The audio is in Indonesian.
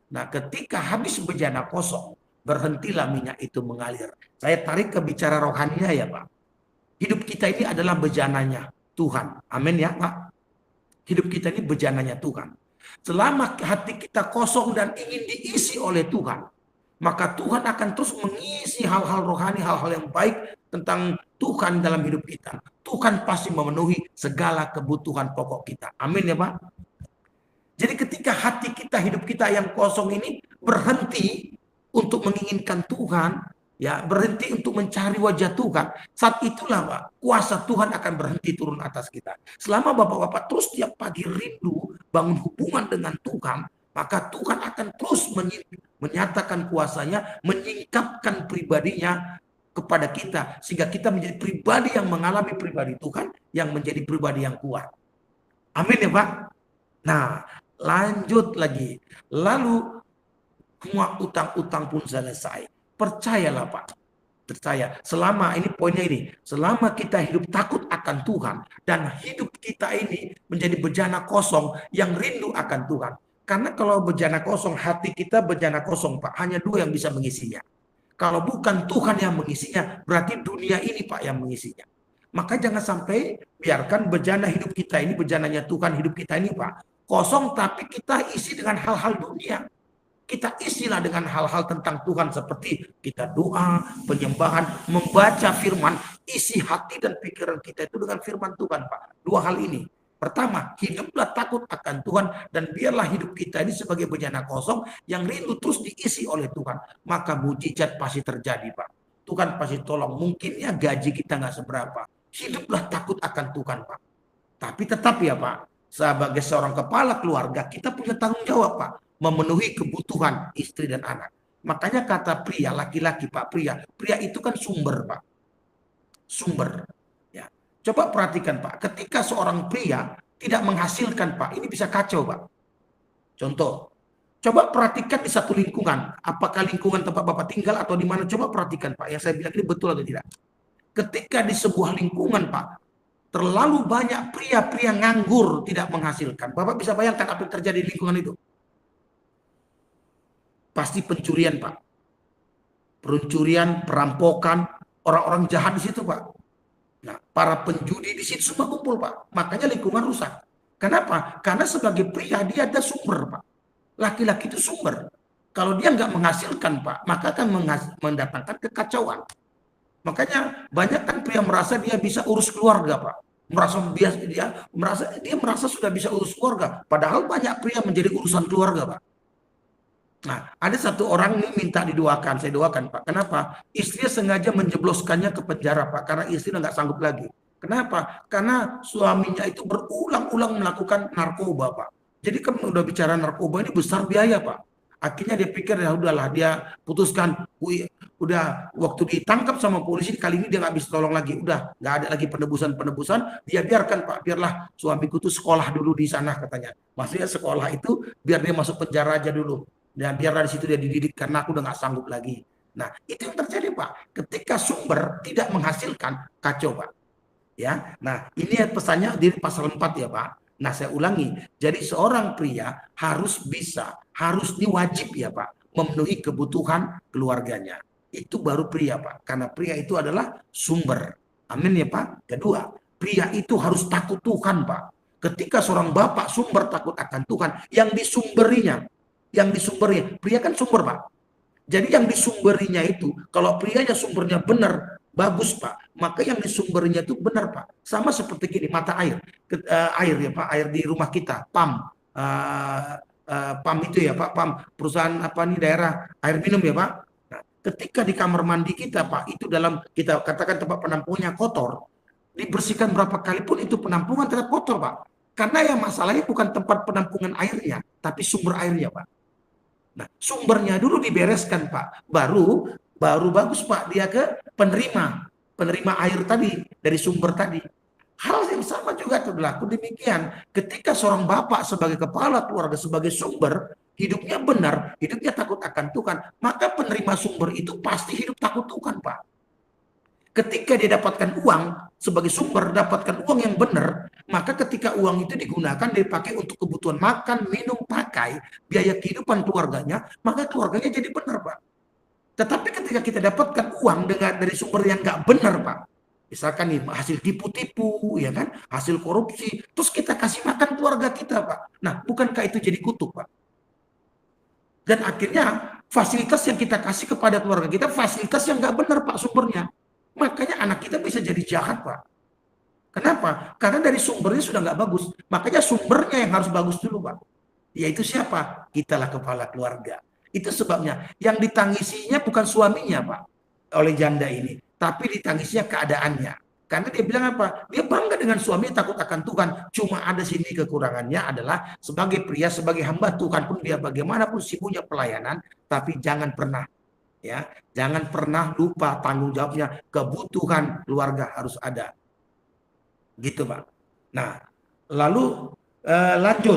Nah, ketika habis bejana kosong, berhentilah minyak itu mengalir. Saya tarik ke bicara rohaninya ya Pak. Hidup kita ini adalah bejananya Tuhan. Amin ya Pak. Hidup kita ini bejananya Tuhan. Selama hati kita kosong dan ingin diisi oleh Tuhan, maka Tuhan akan terus mengisi hal-hal rohani, hal-hal yang baik tentang Tuhan dalam hidup kita. Tuhan pasti memenuhi segala kebutuhan pokok kita. Amin ya Pak. Jadi ketika hati kita, hidup kita yang kosong ini berhenti untuk menginginkan Tuhan, ya berhenti untuk mencari wajah Tuhan, saat itulah Pak, kuasa Tuhan akan berhenti turun atas kita. Selama Bapak-Bapak terus tiap pagi rindu bangun hubungan dengan Tuhan, maka Tuhan akan terus menyatakan kuasanya, menyingkapkan pribadinya kepada kita, sehingga kita menjadi pribadi yang mengalami pribadi Tuhan, yang menjadi pribadi yang kuat. Amin ya Pak. Nah, lanjut lagi. Lalu semua utang-utang pun selesai. Percayalah Pak. Percaya. Selama ini poinnya ini. Selama kita hidup takut akan Tuhan. Dan hidup kita ini menjadi bejana kosong yang rindu akan Tuhan. Karena kalau bejana kosong, hati kita bejana kosong Pak. Hanya dua yang bisa mengisinya. Kalau bukan Tuhan yang mengisinya, berarti dunia ini Pak yang mengisinya. Maka jangan sampai biarkan bejana hidup kita ini, bejananya Tuhan hidup kita ini Pak, kosong tapi kita isi dengan hal-hal dunia. Kita isilah dengan hal-hal tentang Tuhan seperti kita doa, penyembahan, membaca firman, isi hati dan pikiran kita itu dengan firman Tuhan Pak. Dua hal ini. Pertama, hiduplah takut akan Tuhan dan biarlah hidup kita ini sebagai bejana kosong yang rindu terus diisi oleh Tuhan. Maka mujizat pasti terjadi Pak. Tuhan pasti tolong. Mungkinnya gaji kita nggak seberapa. Hiduplah takut akan Tuhan Pak. Tapi tetap ya Pak, sebagai seorang kepala keluarga, kita punya tanggung jawab Pak, memenuhi kebutuhan istri dan anak. Makanya kata pria, laki-laki Pak, pria itu kan sumber Pak, sumber. Ya. Coba perhatikan Pak, ketika seorang pria tidak menghasilkan Pak, ini bisa kacau Pak. Contoh, coba perhatikan di satu lingkungan, apakah lingkungan tempat Bapak tinggal atau di mana, coba perhatikan Pak, yang saya bilang ini betul atau tidak. Ketika di sebuah lingkungan Pak, terlalu banyak pria-pria nganggur tidak menghasilkan. Bapak bisa bayangkan apa yang terjadi di lingkungan itu. Pasti pencurian Pak. Pencurian, perampokan, orang-orang jahat di situ Pak. Nah, para penjudi di situ semua kumpul Pak. Makanya lingkungan rusak. Kenapa? Karena sebagai pria dia ada sumber Pak. Laki-laki itu sumber. Kalau dia nggak menghasilkan Pak, maka akan mendatangkan kekacauan. Makanya banyak kan pria merasa dia bisa urus keluarga Pak. Dia merasa sudah bisa urus keluarga. Padahal banyak pria menjadi urusan keluarga Pak. Nah, ada satu orang ini minta didoakan, saya doakan Pak. Kenapa? Istrinya sengaja menjebloskannya ke penjara Pak, karena istrinya nggak sanggup lagi. Kenapa? Karena suaminya itu berulang-ulang melakukan narkoba Pak. Jadi kan udah bicara narkoba ini besar biaya Pak. Akhirnya dia pikir ya udahlah, dia putuskan, udah waktu ditangkap sama polisi kali ini dia nggak bisa tolong lagi, udah nggak ada lagi penebusan, dia biarkan Pak, biarlah suamiku tuh sekolah dulu di sana katanya. Maksudnya sekolah itu biar dia masuk penjara aja dulu. Dan biar dari situ dia dididik karena aku udah nggak sanggup lagi. Nah, itu yang terjadi Pak. Ketika sumber tidak menghasilkan, kacau Pak. Ya, nah ini pesannya di pasal 4 ya Pak. Nah saya ulangi, jadi seorang pria harus bisa, harus diwajib ya Pak, memenuhi kebutuhan keluarganya. Itu baru pria Pak, karena pria itu adalah sumber. Amin ya Pak. Kedua, pria itu harus takut Tuhan Pak. Ketika seorang bapak sumber takut akan Tuhan, yang disumberinya, pria kan sumber Pak. Jadi yang disumberinya itu, kalau prianya sumbernya benar, bagus Pak, maka yang disumberinya itu benar Pak. Sama seperti gini, mata air, air ya Pak, air di rumah kita, PAM, PAM itu ya Pak, PAM, perusahaan apa nih daerah air minum ya Pak. Nah, ketika di kamar mandi kita Pak, itu dalam kita katakan tempat penampungannya kotor, dibersihkan berapa kali pun itu penampungan tetap kotor Pak. Karena yang masalahnya bukan tempat penampungan airnya, tapi sumber airnya Pak. Nah, sumbernya dulu dibereskan, Pak. Baru bagus, Pak, dia ke penerima air tadi dari sumber tadi. Hal yang sama juga berlaku demikian. Ketika seorang bapak sebagai kepala keluarga, sebagai sumber, hidupnya benar, hidupnya takut akan Tuhan, maka penerima sumber itu pasti hidup takut Tuhan, Pak. Ketika dia dapatkan uang sebagai sumber, dapatkan uang yang benar, maka ketika uang itu digunakan, dipakai untuk kebutuhan makan, minum, pakai, biaya kehidupan keluarganya, maka keluarganya jadi benar, Pak. Tetapi ketika kita dapatkan uang dari sumber yang nggak benar, Pak, misalkan nih hasil tipu-tipu, ya kan, hasil korupsi, terus kita kasih makan keluarga kita, Pak. Nah, bukankah itu jadi kutuk, Pak? Dan akhirnya fasilitas yang kita kasih kepada keluarga kita, fasilitas yang nggak benar, Pak, sumbernya. Makanya anak kita bisa jadi jahat, Pak. Kenapa? Karena dari sumbernya sudah nggak bagus. Makanya sumbernya yang harus bagus dulu, Pak. Yaitu siapa? Kitalah kepala keluarga. Itu sebabnya yang ditangisinya bukan suaminya, Pak, oleh janda ini, tapi ditangisinya keadaannya. Karena dia bilang apa? Dia bangga dengan suami, takut akan Tuhan. Cuma ada sini kekurangannya adalah sebagai pria, sebagai hamba Tuhan pun dia bagaimanapun sibuknya pelayanan, tapi jangan pernah, ya, jangan pernah lupa tanggung jawabnya. Kebutuhan keluarga harus ada, gitu, Pak. Nah, lalu lanjut.